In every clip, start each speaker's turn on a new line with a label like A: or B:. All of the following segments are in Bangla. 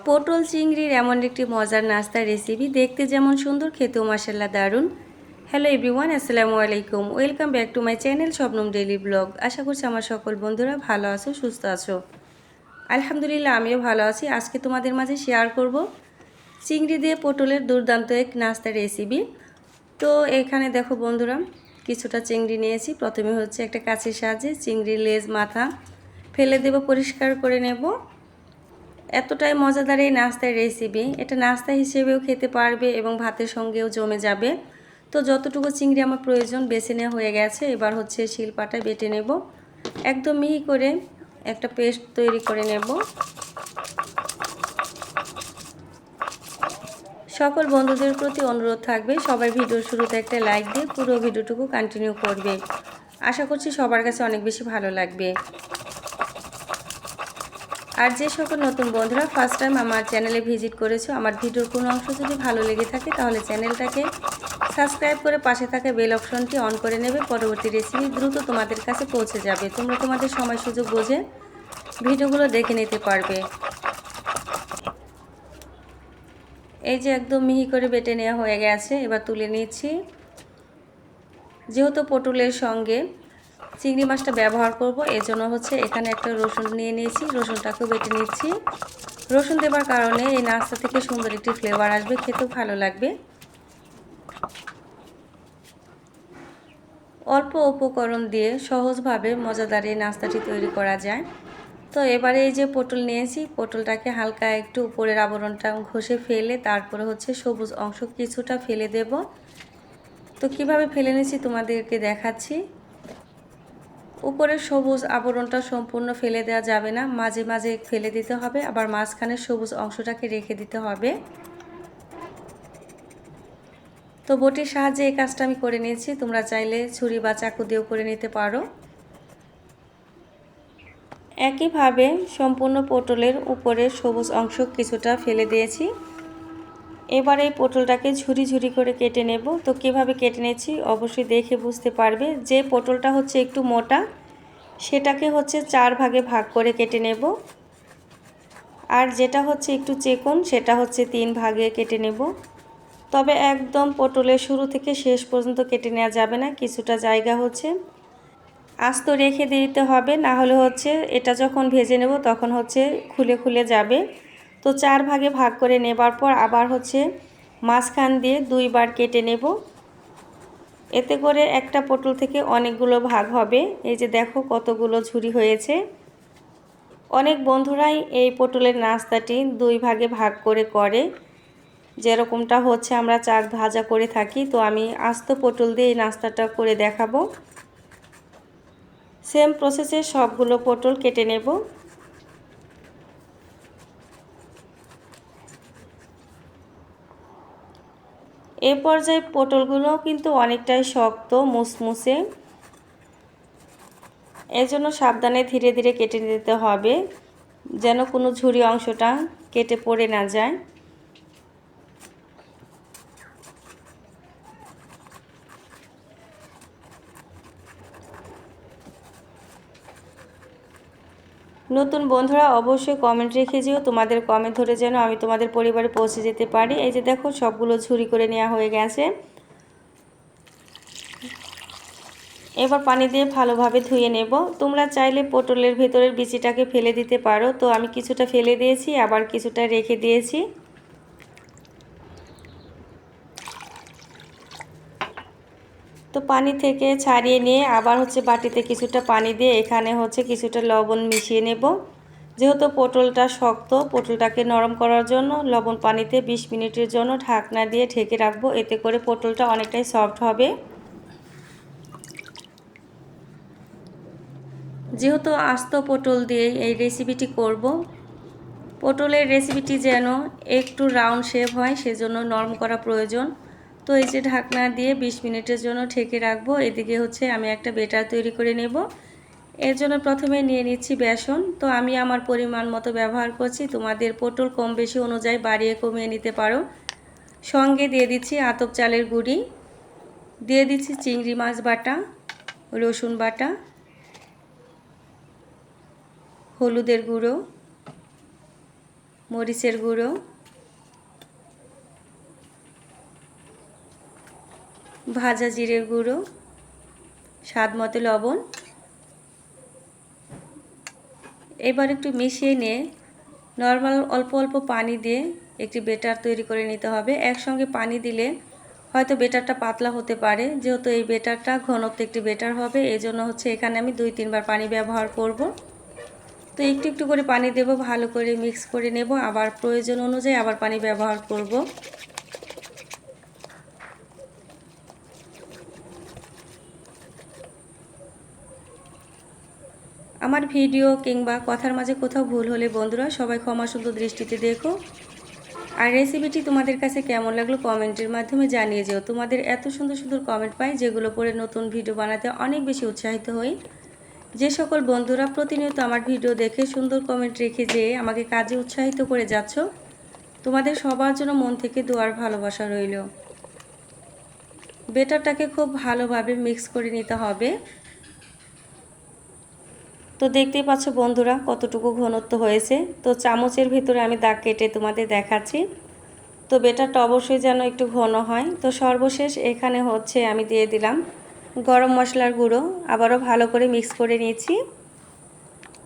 A: পটল চিংড়ির এমন একটি মজার নাস্তার রেসিপি, দেখতে যেমন সুন্দর, খেতেও মাশাআল্লাহ দারুণ। হ্যালো এভরিওয়ান, আসসালামু আলাইকুম। Welcome back to my channel Shabnam daily blog. আশা করছি আমার সকল বন্ধুরা ভালো আছো, সুস্থ আছো। আলহামদুলিল্লাহ আমিও ভালো আছি। আজকে তোমাদের মাঝে শেয়ার করব চিংড়ি দিয়ে পটলের দুর্দান্ত এক নাস্তার রেসিপি। তো এখানে দেখো বন্ধুরা, কিছুটা চিংড়ি নিয়েছি। প্রথমে হচ্ছে একটা কাঁচির সাহায্যে চিংড়ির লেজ মাথা ফেলে দেব, পরিষ্কার করে নেব। এতটাই মজাদার এই নাস্তার রেসিপি, এটা নাস্তা হিসেবেও খেতে পারবে এবং ভাতের সঙ্গেও জমে যাবে। তো যতটুকু চিংড়ি আমার প্রয়োজন বেছে নেওয়া হয়ে গেছে। এবার হচ্ছে শিলপাটায় বেটে নেব, একদম মিহি করে একটা পেস্ট তৈরি করে নেব। সকল বন্ধুদের প্রতি অনুরোধ থাকবে, সবাই ভিডিওর শুরুতে একটা লাইক দিয়ে পুরো ভিডিওটুকু কন্টিনিউ করবে। আশা করছি সবার কাছে অনেক বেশি ভালো লাগবে। আর যে সকল নতুন বন্ধুরা ফার্স্ট টাইম আমার চ্যানেলে ভিজিট করেছো, আমার ভিডিওর কোনো অংশ যদি ভালো লেগে থাকে তাহলে চ্যানেলটাকে সাবস্ক্রাইব করে পাশে থাকা বেল অপশনটি অন করে নেবে। পরবর্তী রেসিপি দ্রুত তোমাদের কাছে পৌঁছে যাবে। তোমরা তোমাদের সময় সুযোগ বুঝে ভিডিওগুলো দেখে নিতে পারবে। এই যে একদম মিহি করে বেটে নেওয়া হয়ে গেছে, এবার তুলে নিচ্ছি। যেহেতু পটলের সঙ্গে চিংড়ি মাছটা ব্যবহার করব, এজন্য হচ্ছে এখানে একটা রসুন নিয়ে নিয়েছি, রসুনটাকেও বেটে নিচ্ছি। রসুন দেবার কারণে এই নাস্তা থেকে সুন্দর একটি ফ্লেভার আসবে, খেতেও ভালো লাগবে। অল্প উপকরণ দিয়ে সহজভাবে মজাদার এই নাস্তাটি তৈরি করা যায়। তো এবারে এই যে পটল নিয়েছি, পটলটাকে হালকা একটু উপরের আবরণটা ঘষে ফেলে তারপরে হচ্ছে সবুজ অংশ কিছুটা ফেলে দেব। তো কিভাবে ফেলে নিয়েছি তোমাদেরকে দেখাচ্ছি। উপরের সবুজ আবরণটা সম্পূর্ণ ফেলে দেওয়া যাবে না, মাঝে মাঝে ফেলে দিতে হবে, আবার মাঝখানে সবুজ অংশটাকে রেখে দিতে হবে। তো বটির সাহায্যে এই কাজটা আমি করে নিয়েছি, তোমরা চাইলে ছুরি বা চাকু দিয়েও করে নিতে পারো। একইভাবে সম্পূর্ণ পটলের উপরের সবুজ অংশ কিছুটা ফেলে দিয়েছি। এবার এই পটলটাকে ঝুরি ঝুরি করে কেটে নেব। তো কিভাবে কেটে নিয়েছি অবশ্যই দেখে বুঝতে পারবে। যে পটলটা হচ্ছে একটু মোটা সেটাকে হচ্ছে 4 ভাগে ভাগ করে কেটে নেব, আর যেটা হচ্ছে একটু চিকন সেটা হচ্ছে 3 ভাগে কেটে নেব। তবে একদম পটলের শুরু থেকে শেষ পর্যন্ত কেটে নেওয়া যাবে না, কিছুটা জায়গা হচ্ছে আস্ত রেখে দিতে হবে, না হলে হচ্ছে এটা যখন ভেজে নেব তখন হচ্ছে খুলে খুলে যাবে। তো 4 ভাগে ভাগ করে নেবার পর আবার হচ্ছে মাঝখান দিয়ে 2 বার কেটে নেব। এতে করে একটা পটল থেকে অনেকগুলো ভাগ হবে। এই যে দেখো কতগুলো ঝুরি হয়েছে। অনেক বন্ধুরাই এই পটলের নাস্তাটি 2 ভাগে ভাগ করে যেরকমটা হচ্ছে আমরা চাক ভাজা করে থাকি। তো আমি আস্ত পটল দিয়ে এই নাস্তাটা করে দেখাবো। সেম প্রসেসে সবগুলো পটল কেটে নেব। এই পর্যায়ে পটলগুলো কিন্তু অনেকটাই শক্ত মুসমুসে, এজন্য সাবধানে ধীরে ধীরে কেটে নিতে হবে, যেন কোনো ঝুরি অংশটা কেটে পড়ে না যায়। নতুন বন্ধুরা অবশ্যই কমেন্ট রেখে যেও, তোমাদের কমেন্ট ধরে যেন আমি তোমাদের পরিবারে পৌঁছে যেতে পারি। এই যে দেখো সবগুলো ঝুরি করে নেওয়া হয়ে গেছে। এবার পানি দিয়ে ভালোভাবে ধুয়ে নেব। তোমরা চাইলে পটলের ভেতরের বিচিটাকে ফেলে দিতে পারো। তো আমি কিছুটা ফেলে দিয়েছি, আবার কিছুটা রেখে দিয়েছি। তো পানি থেকে ছাড়িয়ে নিয়ে আবার হচ্ছে বাটিতে কিছুটা পানি দিয়ে এখানে হচ্ছে কিছুটা লবণ মিশিয়ে নেব। যেহেতু পটলটা শক্ত, পটলটাকে নরম করার জন্য লবণ পানিতে 20 মিনিটের জন্য ঢাকনা দিয়ে ঢেকে রাখবো। এতে করে পটলটা অনেকটাই সফট হবে। যেহেতু আস্ত পটল দিয়ে এই রেসিপিটি করব, পটলের রেসিপিটি যেন একটু রাউন্ড শেপ হয় সেজন্য নরম করা প্রয়োজন। তো এই যে ঢাকনা দিয়ে 20 মিনিটের জন্য ঢেকে রাখবো। এদিকে হচ্ছে আমি একটা বেটার তৈরি করে নেব। এর জন্য প্রথমে নিয়ে নিচ্ছি বেসন। তো আমি আমার পরিমাণ মতো ব্যবহার করছি, তোমাদের পটল কম বেশি অনুযায়ী বাড়িয়ে কমিয়ে নিতে পারো। সঙ্গে দিয়ে দিচ্ছি আতপ চালের গুঁড়ি, দিয়ে দিচ্ছি চিংড়ি মাছ বাটা, রসুন বাটা, হলুদের গুঁড়ো, মরিচের গুঁড়ো, ভাজা জিরের গুঁড়ো, স্বাদ মতো লবণ। এবার একটু মিশিয়ে নিয়ে নর্মাল অল্প অল্প পানি দিয়ে একটি ব্যাটার তৈরি করে নিতে হবে। একসঙ্গে পানি দিলে হয়তো ব্যাটারটা পাতলা হতে পারে, যেহেতু এই ব্যাটারটা ঘনত্ব একটি ব্যাটার হবে, এই জন্য হচ্ছে এখানে আমি 2-3 বার পানি ব্যবহার করব। তো একটু একটু করে পানি দেব, ভালো করে মিক্স করে নেব, আবার প্রয়োজন অনুযায়ী আবার পানি ব্যবহার করব। আমার ভিডিও কিংবা কথার মাঝে কোথাও ভুল হলে বন্ধুরা সবাই ক্ষমা সুন্দর দৃষ্টিতে দেখো। আর রেসিপিটি তোমাদের কাছে কেমন লাগলো কমেন্টের মাধ্যমে জানিয়ে যেও। তোমাদের এত সুন্দর সুন্দর কমেন্ট পাই, যেগুলো পড়ে নতুন ভিডিও বানাতে অনেক বেশি উৎসাহিত হই। যে সকল বন্ধুরা প্রতিনিয়ত আমার ভিডিও দেখে সুন্দর কমেন্ট রেখে যেয়ে আমাকে কাজে উৎসাহিত করে যাচ্ছ, তোমাদের সবার জন্য মন থেকে দোয়ার ভালোবাসা রইল। ব্যাটারটাকে খুব ভালোভাবে মিক্স করে নিতে হবে। তো দেখতেই পাচ্ছ বন্ধুরা কতটুকু ঘনত্ব হয়েছে। তো চামচের ভিতরে আমি দাগ কেটে তোমাদের দেখাচ্ছি। তো ব্যাটারটা অবশ্যই যেন একটু ঘন হয়। তো সর্বশেষ এখানে হচ্ছে আমি দিয়ে দিলাম গরম মশলার গুঁড়ো, আবারও ভালো করে মিক্স করে নিয়েছি।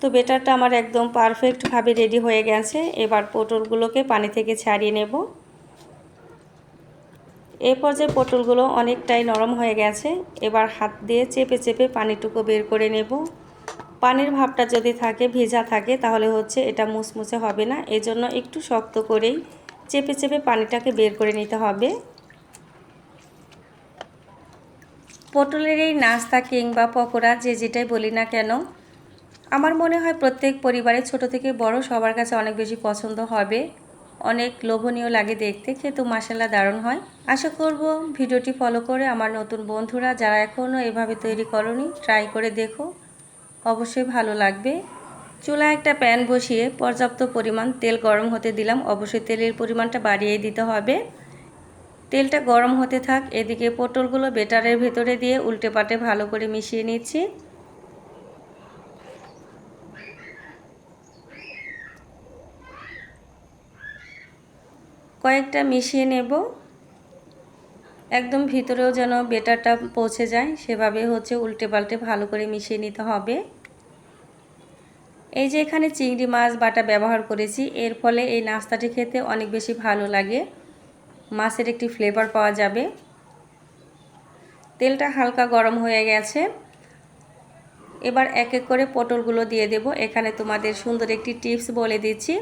A: তো ব্যাটারটা আমার একদম পারফেক্টভাবে রেডি হয়ে গেছে। এবার পটলগুলোকে পানি থেকে ছাড়িয়ে নেব। এই পর্যায়ে পটলগুলো অনেকটাই নরম হয়ে গেছে। এবার হাত দিয়ে চেপে চেপে পানিটুকু বের করে নেব। পানির ভাবটা যদি থাকে, ভেজা থাকে, তাহলে হচ্ছে এটা মুচমুচে হবে না। এজন্য একটু শক্ত করেই চেপে চেপে পানিটাকে বের করে নিতে হবে। পটলের এই নাস্তা কিংবা পকোড়া যে যেটাই বলি না কেন, আমার মনে হয় প্রত্যেক পরিবারে ছোট থেকে বড় সবার কাছে অনেক বেশি পছন্দ হবে। অনেক লোভনীয় লাগে দেখতে, খেতে মাশাআল্লাহ দারুণ হয়। আশা করব ভিডিওটি ফলো করে আমার নতুন বন্ধুরা যারা এখনও এভাবে তৈরি করনি ট্রাই করে দেখো, অবশ্যই ভালো লাগবে। চুলায় একটা প্যান বসিয়ে পর্যাপ্ত পরিমাণ তেল গরম হতে দিলাম। অবশ্যই তেলের পরিমাণটা বাড়িয়ে দিতে হবে। তেলটা গরম হতে থাক, এদিকে পটলগুলো ব্যাটারের ভেতরে দিয়ে উল্টে পাল্টে ভালো করে মিশিয়ে নিচ্ছি। কয়েকটা মিশিয়ে নেব, একদম ভিতরেও যেন ব্যাটারটা পৌঁছে যায়, সেভাবে হচ্ছে উল্টে পাল্টে ভালো করে মিশিয়ে নিতে হবে। এই যে এখানে চিংড়ি মাছ বাটা ব্যবহার করেছি, এর ফলে এই নাস্তাটি খেতে অনেক বেশি ভালো লাগে, মাছের একটি ফ্লেভার পাওয়া যাবে। তেলটা হালকা গরম হয়ে গেছে। এবার এক এক করে পটলগুলো দিয়ে দেব। এখানে তোমাদের সুন্দর একটি টিপস বলে দিচ্ছি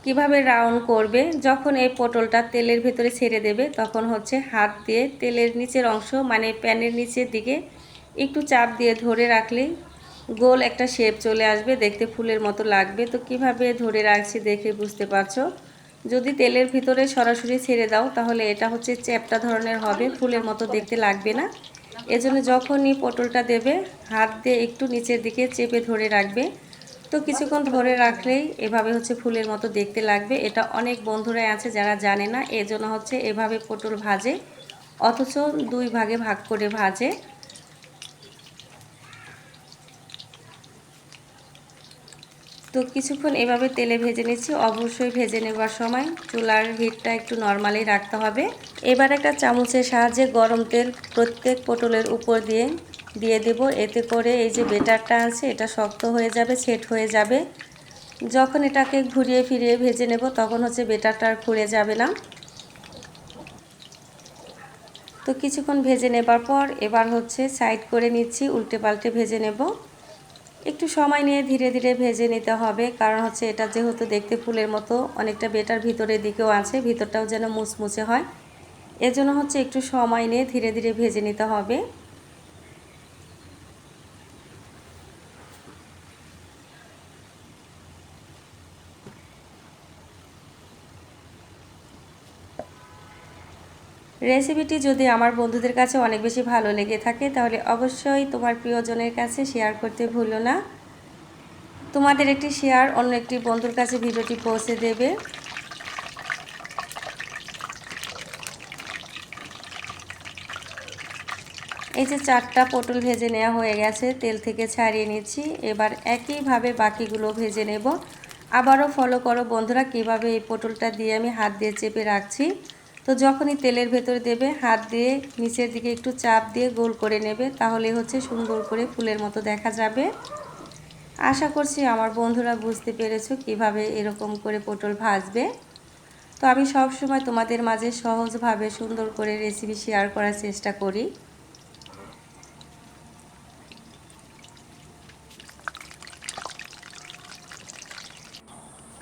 A: কিভাবে রাউন্ড করবে। যখন এই পটলটা তেলের ভেতরে ছেড়ে দেবে, তখন হচ্ছে হাত দিয়ে তেলের নিচের অংশ মানে প্যানের নিচের দিকে একটু চাপ দিয়ে ধরে রাখলেই গোল একটা শেপ চলে আসবে, দেখতে ফুলের মতো লাগবে। তো কিভাবে ধরে রাখছি দেখে বুঝতে পারছো। যদি তেলের ভিতরে সরাসরি ছেড়ে দাও তাহলে এটা হচ্ছে চ্যাপ্টা ধরনের হবে, ফুলের মতো দেখতে লাগবে না। এজন্য যখনই পটলটা দেবে হাত দিয়ে একটু নিচের দিকে চেপে ধরে রাখবে। তো কিছুক্ষণ ধরে রাখলেই এভাবে হচ্ছে ফুলের মতো দেখতে লাগবে। এটা অনেক বন্ধুরাই আছে যারা জানে না, এজন্য হচ্ছে এভাবে পটল ভাজে, অথচ 2 ভাগে ভাগ করে ভাজে। তো কিছুক্ষণ এভাবে তেলে ভেজে নিচ্ছি। অবশ্যই ভেজে নেবার সময় চুলার হিটটা একটু নর্মালি রাখতে হবে। এবার একটা চামচের সাহায্যে গরম তেল প্রত্যেক পটলের উপর দিয়ে দেব। এতে করে এই যে ব্যাটারটা আছে এটা শক্ত হয়ে যাবে, সেট হয়ে যাবে। যখন এটাকে ঘুরিয়ে ফিরিয়ে ভেজে নেব তখন হচ্ছে ব্যাটারটা আর খুলে যাবে না। তো কিছুক্ষণ ভেজে নেবার পর এবার হচ্ছে সাইড করে নিচ্ছি, উল্টে পাল্টে ভেজে নেব। একটু সময় নিয়ে ধীরে ধীরে ভেজে নিতে হবে, কারণ হচ্ছে এটা যেহেতু দেখতে ফুলের মতো অনেকটা ব্যাটার ভিতরের দিকেও আছে, ভিতরটাও যেন মুচমুচে হয়। এজন্য হচ্ছে একটু সময় নিয়ে ধীরে ধীরে ভেজে নিতে হবে। রেসিপিটি যদি আমার বন্ধুদের কাছে অনেক বেশি ভালো লেগে থাকে তাহলে অবশ্যই তোমার প্রিয়জনের কাছে শেয়ার করতে ভুলো না। তোমাদের একটি শেয়ার অন্য একটি বন্ধুর কাছে ভিডিওটি পৌঁছে দেবে। এই যে 4টা পটল ভেজে নেওয়া হয়ে গেছে, তেল থেকে ছাড়িয়ে নিচ্ছি। এবার একইভাবে বাকিগুলো ভেজে নেব। আবারও ফলো করো বন্ধুরা কিভাবে এই পটলটা দিয়ে আমি হাত দিয়ে চেপে রাখছি। তো যখনই তেলের ভেতরে দেবে হাত দিয়ে নিচের দিকে একটু চাপ দিয়ে গোল করে নেবে, তাহলে হচ্ছে সুন্দর করে ফুলের মতো দেখা যাবে। আশা করছি আমার বন্ধুরা বুঝতে পেরেছো কিভাবে এরকম করে পটল ভাজবে। তো আমি সব সময় তোমাদের মাঝে সহজভাবে সুন্দর করে রেসিপি শেয়ার করার চেষ্টা করি।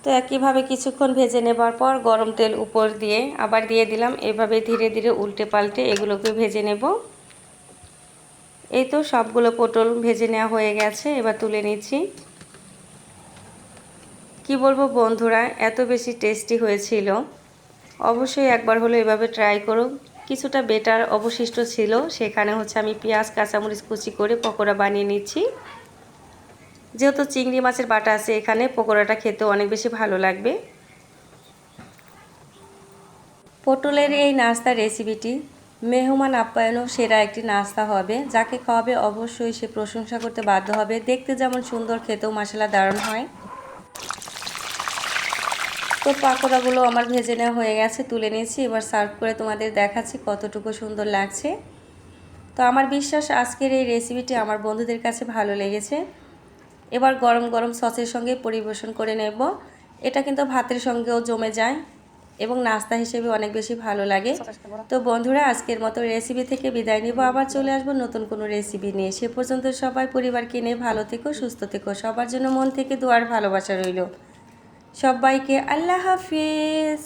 A: তো একইভাবে কিছুক্ষণ ভেজে নেবার পর গরম তেল উপর দিয়ে আবার দিয়ে দিলাম। এভাবে ধীরে ধীরে উল্টে পাল্টে এগুলোকে ভেজে নেব। এই তো সবগুলো পটল ভেজে নেওয়া হয়ে গেছে, এবার তুলে নিচ্ছি। কি বলবো বন্ধুরা, এত বেশি টেস্টি হয়েছিল। অবশ্যই একবার হলো এভাবে ট্রাই করো। কিছুটা বেটার অবশিষ্ট ছিল, সেখানে হচ্ছে আমি পেঁয়াজ কাঁচামরিচ কুচি করে পকোড়া বানিয়ে নিচ্ছি। যেহেতু চিংড়ি মাছের বাটা আছে এখানে, পকোড়াটা খেতে অনেক বেশি ভালো লাগবে। পটলের এই নাস্তা রেসিপিটি মেহমান আপ্যায়নও সেরা একটি নাস্তা হবে। যাকে খাওয়াবে অবশ্যই সে প্রশংসা করতে বাধ্য হবে। দেখতে যেমন সুন্দর, খেতেও মাশাআল্লাহ দারুণ হয়। তো পাকোড়াগুলো আমার ভেজে নেওয়া হয়ে গেছে, তুলে নিয়েছি। এবার সার্ভ করে তোমাদের দেখাচ্ছি কতটুকু সুন্দর লাগছে। তো আমার বিশ্বাস আজকের এই রেসিপিটি আমার বন্ধুদের কাছে ভালো লেগেছে। এবার গরম গরম সসের সঙ্গে পরিবেশন করে নেব। এটা কিন্তু ভাতের সঙ্গেও জমে যায় এবং নাস্তা হিসেবে অনেক বেশি ভালো লাগে। তো বন্ধুরা আজকের মতো রেসিপি থেকে বিদায় নিব, আবার চলে আসবো নতুন কোনো রেসিপি নিয়ে। সে পর্যন্ত সবাই পরিবারকে নিয়ে ভালো থেকো, সুস্থ থেকো। সবার জন্য মন থেকে দোয়ার ভালোবাসা রইল। সবাইকে আল্লাহ হাফিজ।